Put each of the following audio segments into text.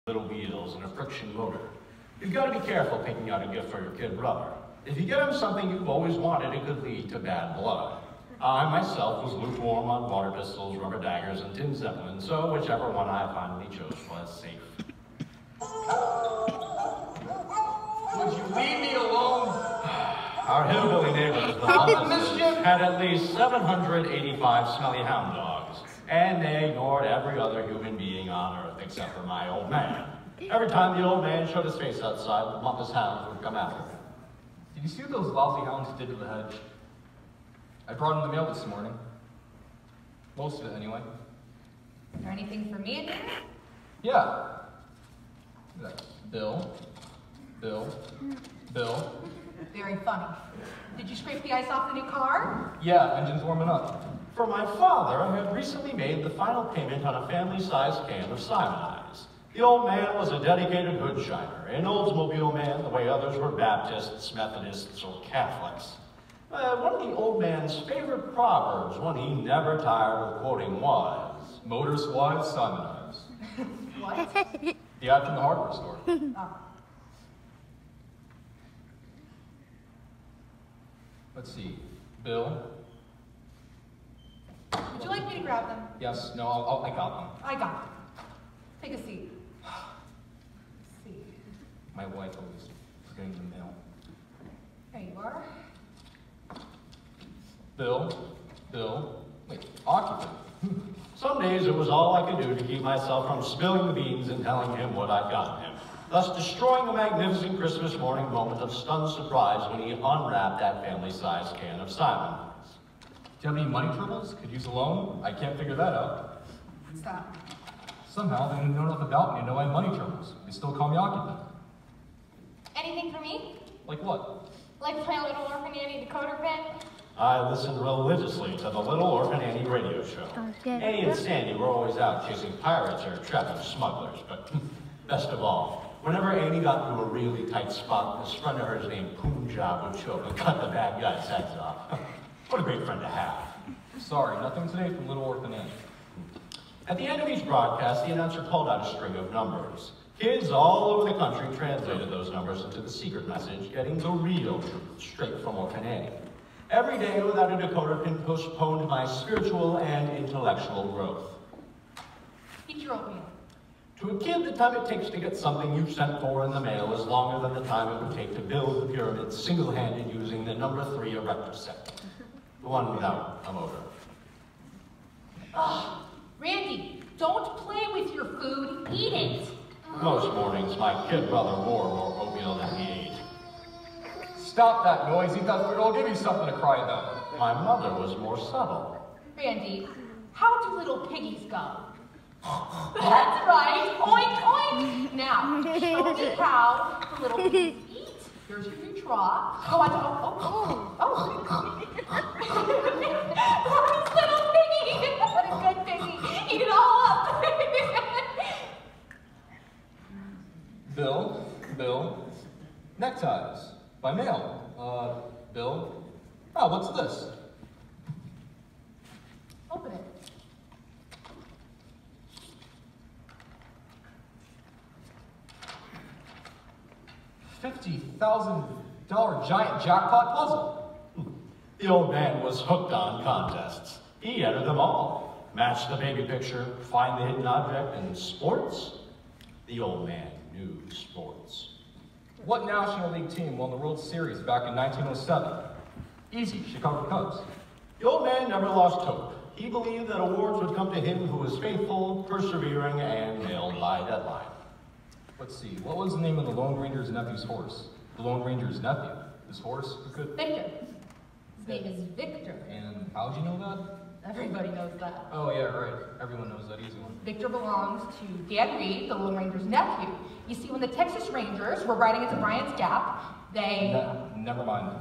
little wheels and a friction motor. You've got to be careful picking out a gift for your kid brother. If you get him something you've always wanted, it could lead to bad blood. I myself was lukewarm on water pistols, rubber daggers, and tin zeppelins, so whichever one I finally chose was safe. Would you leave me alone? Our hillbilly neighbors, the Montesses, had at least 785 smelly hound dogs, and they ignored every other human being on Earth except for my old man. Every time the old man showed his face outside, the Montess hounds would come after him. Did you see what those lousy hounds did to the hedge? I brought in the mail this morning. Most of it, anyway. Is there anything for me in there? Yeah. Bill. Very funny. Did you scrape the ice off the new car? Yeah, engine's warming up. For my father, I had recently made the final payment on a family-sized can of Simonize. The old man was a dedicated hoodshiner, an Oldsmobile man the way others were Baptists, Methodists, or Catholics. One of the old man's favorite proverbs, one he never tired of quoting, was, Motors, wives, Simonize. What? The ad from the hardware store. Oh. Let's see. Bill? Would you like me to grab them? Yes, no, I got them. I got them. Take a seat. See. My wife always forgetting the mail. There you are. Bill, wait, occupant. Some days it was all I could do to keep myself from spilling the beans and telling him what I'd gotten him, thus destroying a magnificent Christmas morning moment of stunned surprise when he unwrapped that family-sized can of Simonize. Do you have any money troubles? Could use a loan? I can't figure that out. Stop. Somehow they didn't know enough about me to know I have money troubles. They still call me occupant. Anything for me? Like what? Like my little orphan Annie decoder pen? I listened religiously to the Little Orphan Annie radio show. Annie and Sandy were always out chasing pirates or trapping smugglers, but best of all, whenever Annie got into a really tight spot, this friend of hers named Punjab would show up and cut the bad guys' heads off. What a great friend to have. Sorry, nothing today from Little Orphan Annie. At the end of each broadcast, the announcer called out a string of numbers. Kids all over the country translated those numbers into the secret message, getting the real truth straight from Orphan Annie. Every day without a decoder pin postponed my spiritual and intellectual growth. Eat your oatmeal. To a kid, the time it takes to get something you've sent for in the mail is longer than the time it would take to build the pyramid single-handed using the number 3 erector set. The one without a motor. Ugh. Randy, don't play with your food. Eat it. Most mornings, my kid brother wore more oatmeal than he ate. Stop that noise. Eat that food. I'll give you something to cry about. My mother was more subtle. Randy, how do little piggies go? That's right. Oink, oink. Now, show me how the little piggies eat. Here's your new trough. Oh, Nice little piggy. What a good piggy. Eat it all up. Bill, neckties. By mail. Bill. Oh, what's this? Open it. $50,000 giant jackpot puzzle. The old man was hooked on contests. He entered them all. Match the baby picture, find the hidden object, and sports. The old man knew sports. What National League team won the World Series back in 1907? Easy, Chicago Cubs. The old man never lost hope. He believed that awards would come to him who was faithful, persevering, and nailed by deadline. Let's see, what was the name of the Lone Ranger's nephew's horse? The Lone Ranger's nephew. His horse? Who could? Victor. His name is Victor. And how'd you know that? Everybody knows that. Oh yeah, right. Everyone knows that easy one. Victor belongs to Dan Reed, the Lone Ranger's nephew. You see, when the Texas Rangers were riding into Bryant's Gap, they... Never mind.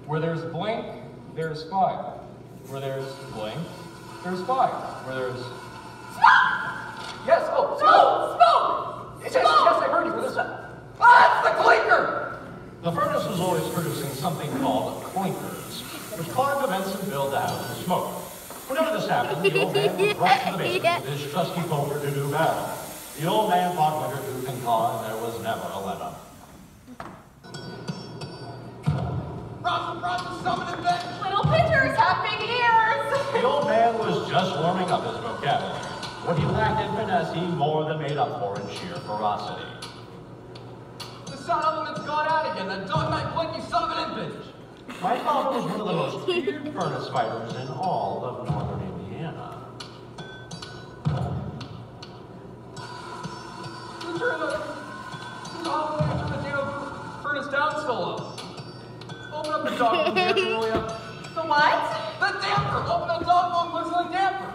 Where there's blank, there's fire. Where there's blank, there's fire. Where there's... Smoke! Yes, oh, No! Smoke! Yes, I heard you. Where there's... Ah, it's the clinker! The furnace was always producing something called clinkers, which caused the Benson build the house to smoke. Whenever this happened, the old man would rush to the basement with his trusty poker to do battle. The old man fought winter tooth and claw, and there was never a let-up. Rosa, summoning bench! Little pitchers have big ears. The old man was just warming up his vocabulary. What he lacked in finesse, he more than made up for in sheer ferocity. The sun element's gone out again, that dog-night blinky son of an bitch! My father was one of the most feared furnace fighters in all of northern Indiana. Turn the damn furnace down still up. Open up the dog damper, will ya? The what? The damper! Open the dog looks like damper!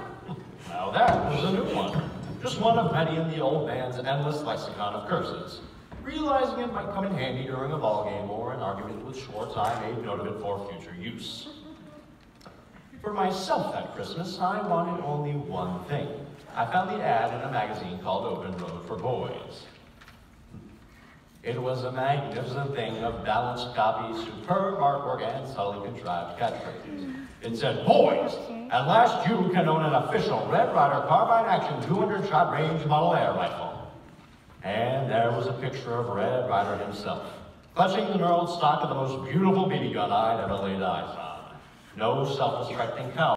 Now that was a new one. Just one of many in the old man's endless lexicon of curses. Realizing it might come in handy during a ball game or an argument with Schwartz, I made note of it for future use. For myself that Christmas, I wanted only one thing. I found the ad in a magazine called Open Road for Boys. It was a magnificent thing of balanced copy, superb artwork, and subtly contrived catchphrases. It said, "Boys, at last you can own an official Red Ryder carbine action 200-shot range model air rifle." And there was a picture of Red Ryder himself, clutching the knurled stock of the most beautiful BB gun I'd ever laid eyes on. No self-respecting cow